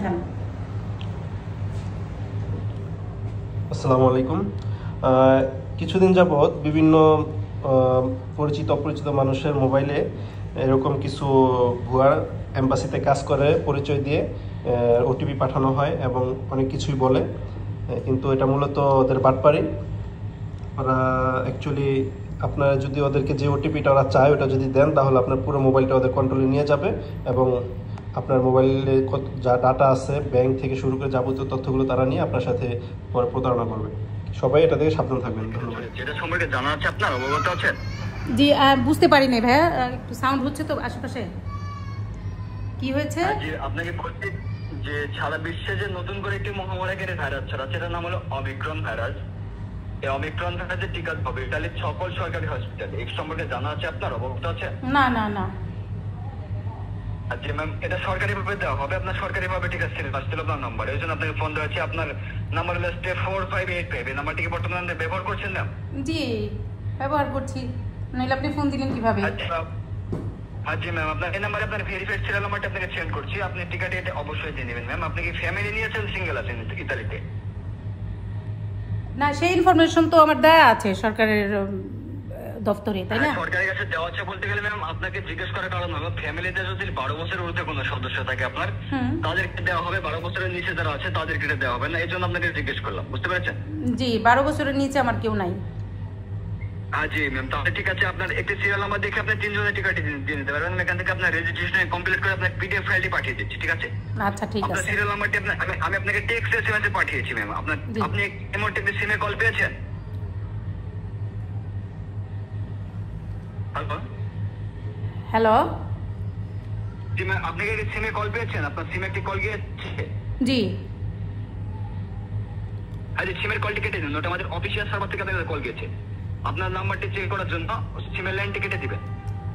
দেখান। আসসালামু আলাইকুম। কিছুদিন যাবৎ বিভিন্ন পরিচিত অপরিচিত মানুষের মোবাইলে এরকম কিছু ভুয়া এম্বাসিতে কাজ করে পরিচয় দিয়ে ওটিপি পাঠানো হয় এবং অনেক কিছুই বলে, কিন্তু এটা মূলত ওদের বাটপারি। ওরা অ্যাকচুয়ালি আপনারা যদি ওদেরকে যে ওটিপিটা ওরা চায় ওটা যদি দেন তাহলে আপনার পুরো মোবাইলটা ওদের কন্ট্রোলে নিয়ে যাবে এবং আপনার মোবাইলে যা ডাটা আছে ব্যাংক থেকে শুরু করে যাবতীয় তথ্যগুলো তারা নিয়ে আপনার সাথে পরে প্রতারণা করবে। সবাই এটা থেকে সাবধান থাকবেন। ধন্যবাদ। যেটা সম্পর্কে জানা আছে আপনার অবগত আছেন? জি, বুঝতে পারিনি ভাইয়া, একটু সাউন্ড হচ্ছে তো আশেপাশে। কি হয়েছে? জি, আপনাকে বলছি যে সারা বিশ্বে যে নতুন করে একটি মহামারীকারী ভাইরাস ছড়াচ্ছে, এটার নাম হলো অমিক্রন ভাইরাস। এই অমিক্রন ভাইরাসের টিকা হবে ইতালির সকল সরকারি হসপিটালে। এই সম্পর্কে জানা আছে আপনার অবগত আছে? না না না। আচ্ছা ম্যাম, এটা সরকারিভাবে দেওয়া হবে, আপনার সরকারিভাবে টিকা ছিল আপনার নাম্বার, এই জন্য আপনাকে ফোন দেওয়া হচ্ছে। আপনার নাম্বার হলো 4585। এই নাম্বারটিকে বর্তমানে ব্যবহার করছেন না? জি, ব্যবহার করছি। নইলে আপনি ফোন দিলেন কিভাবে? আচ্ছা জি ম্যাম, আপনার এই নাম্বারে আপনার ভেরিফাইড সিরিয়াল নাম্বারটা আপনাকে সেন্ড করছি। আপনি টিকাটি এটা অবশ্যই দিয়ে নেবেন। ম্যাম, আপনি কি ফ্যামিলি নিয়েছেন, সিঙ্গেল আছেন ইতালিতে? না, সেই ইনফরমেশন তো আমার দেয়া আছে সরকারের দপ্তরে, তাই না? সরকারের কাছে দেওয়া আছে বলতে গেলে ম্যাম আপনাকে জিজ্ঞেস করার কারণ হলো ফ্যামিলিতে যদি 12 বছরের ঊর্ধ্বে কোনো সদস্য থাকে আপনার, তাদেরকে দেওয়া হবে। 12 বছরের নিচে যারা আছে তাদেরকে দেওয়া হবে না, এই জন্য আপনাকে জিজ্ঞেস করলাম। বুঝতে পেরেছেন? জি, 12 বছরের নিচে আমার কেউ নাই। জি ম্যাম, তাহলে ঠিক আছে। আপনার একটি সিরিয়াল নাম্বার দেখে আপনি 3 জনের টিকাটি দিয়ে নিতে পারবেন। এখান থেকে আপনার রেজিস্ট্রেশন কমপ্লিট করে আপনার পিডিএফ ফাইলটি পাঠিয়ে দিচ্ছি, ঠিক আছে? আচ্ছা ঠিক আছে। আপনার সিরিয়াল নাম্বারটি আমি আপনাকে টেক্সট এসএমএস এ পাঠিয়েছি ম্যাম। আপনি এই মুহূর্তে সিমে কল পেয়েছেন? Hello hello. জি ম্যাম, আপনি কি সিমে কল পেয়েছেন? আপনার সিমে একটি কল গিয়েছে? জি। আরে সিমের কলটি কেটে দিন, ওটা আমাদের অফিসিয়াল সার্ভার থেকে আপনাদের কল গিয়েছে। আপনার নাম্বারটি চেক করার জন্য সিমের লাইনটি কেটে দিবেন।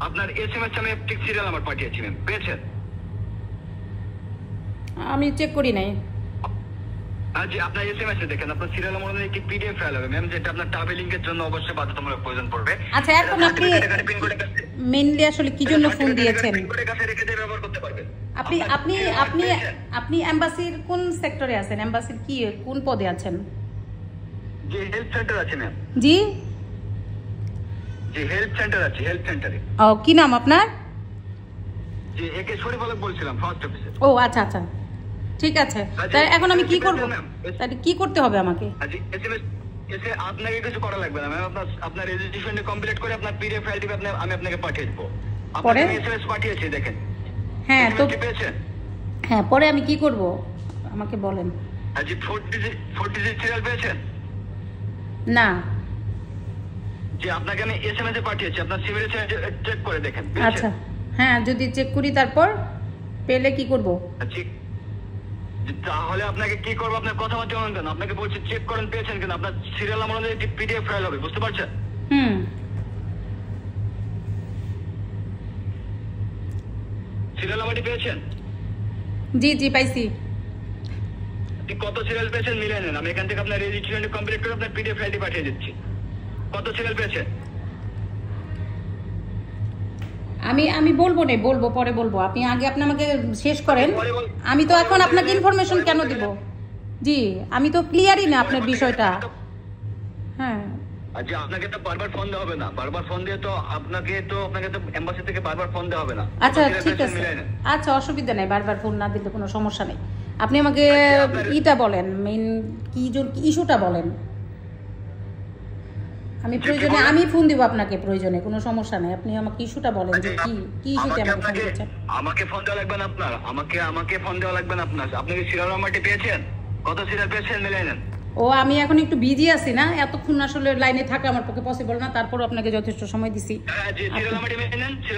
আপনার এসএমএস আমি একটি সিরিয়াল নাম্বার পাঠিয়েছি ম্যাম, পেয়েছেন? আমি চেক করি নাই। জি, আপনার এসএমএস এ দেখেন আপনার সিরিয়াল নাম্বার অনুযায়ী একটি পিডিএফ ফাইল হবে ম্যাম, যেটা আপনার ট্রাভেলিং এর জন্য অবশ্যই বাধ্যতামূলক প্রয়োজন পড়বে। আচ্ছা, এখন আপনি মেইনলি আসলে কি জন্য ফোন দিয়েছেন? ব্যবহার করতে পারবেন। আপনি আপনি আপনি আপনি এমবাসির কোন সেক্টরে আছেন? এমবাসির কি কোন পদে আছেন? জি, হেল্প সেন্টার আছে ম্যাম। জি জি, হেল্প সেন্টার আছে, হেল্প সেন্টারে। ও, কি নাম আপনার? জি, একে শরীফ আলম বলছিলাম, ফার্স্ট অফিসে। ও আচ্ছা আচ্ছা, ঠিক আছে। তাই এখন আমি কি করব? তাহলে কি করতে হবে আমাকে? জি, এসএমএস এসে আপনাকে কিছু করা লাগবে না ম্যাম। আপনার রেজিস্ট্রেশন কমপ্লিট করে আপনার পিডিএফ ফাইলটি আমি আপনাকে পাঠিয়ে দেব। পরে এসএমএস পাঠিয়েছি, দেখেন। হ্যাঁ তো পেয়েছেন? হ্যাঁ, পরে আমি কি করব আমাকে বলেন। জি, 4 ডিজিট সিরিয়াল পেয়েছেন? না। জি, আপনাকে আমি এসএমএস এ পাঠিয়েছি, আপনার সিভিল চেক করে দেখেন। আচ্ছা, হ্যাঁ, যদি চেক করি তারপর পেলে কি করব? জি, তাহলে আপনাকে কি করবো? আপনার কথা বলতে হবে কেন? আপনাকে বলছি চেক করেন পেয়েছেন কিনা। আপনার সিরিয়াল নাম্বার অনুযায়ী একটি পিডিএফ ফাইল হবে, বুঝতে পারছেন? সিরিয়াল নাম্বারটি পেয়েছেন? জি জি, পাইছি। কত সিরিয়াল পেয়েছেন মিলিয়ে নেন। আমি এখান থেকে আপনার রেজিস্ট্রেশন কমপ্লিট করে আপনার পিডিএফ ফাইলটি পাঠিয়ে দিচ্ছি। কত সিরিয়াল পেয়েছেন? আমি বলবো না, বলবো পরে বলবো। আপনি আগে আমাকে শেষ করেন। আমি তো এখন আপনাকে ইনফরমেশন কেন দিব? জি, আমি তো ক্লিয়ারই না আপনার বিষয়টা। হ্যাঁ, আচ্ছা, আপনাকে তো বারবার ফোন দেওয়া হবে না। বারবার ফোন দিয়ে তো আপনাকে তো এম্বাসি থেকে বারবার ফোন দেওয়া হবে না। আচ্ছা ঠিক আছে, আচ্ছা অসুবিধা নেই, বারবার ফোন না দিলে কোনো সমস্যা নেই। আপনি আমাকে ইটা বলেন, মেইন কি ইস্যুটা বলেন। আমি প্রয়োজনে আমি ফোন দিব আপনাকে, প্রয়োজনে কোনো সমস্যা নেই। আপনি আমাকে ইস্যুটা বলেন যে কি ইস্যুতে আমাকে ফোন দিচ্ছেন। আমাকে ফোন দেওয়া লাগবে না আপনার, আমাকে ফোন দেওয়া লাগবে না আপনার। আপনি কি সিরিয়াল নাম্বারটি পেয়েছেন? কত সিরিয়াল পেয়েছেন মিলিয়ে নেন। ও, আমি এখন একটু বিজি আছি না, এতক্ষণ আসলে লাইনে থাকা আমার পক্ষে পসিবল না। তারপর আপনাকে যথেষ্ট সময় দিছি। জি, সিরিয়াল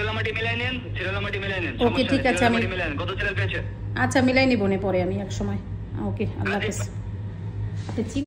নাম্বারটি মিলিয়ে নেন। ওকে ঠিক আছে, আমি কত সিরিয়াল পেয়েছেন? আচ্ছা মিলাই নিব নে পরে আমি এক সময়। ওকে, আল্লাহ হাফেজ। আপনি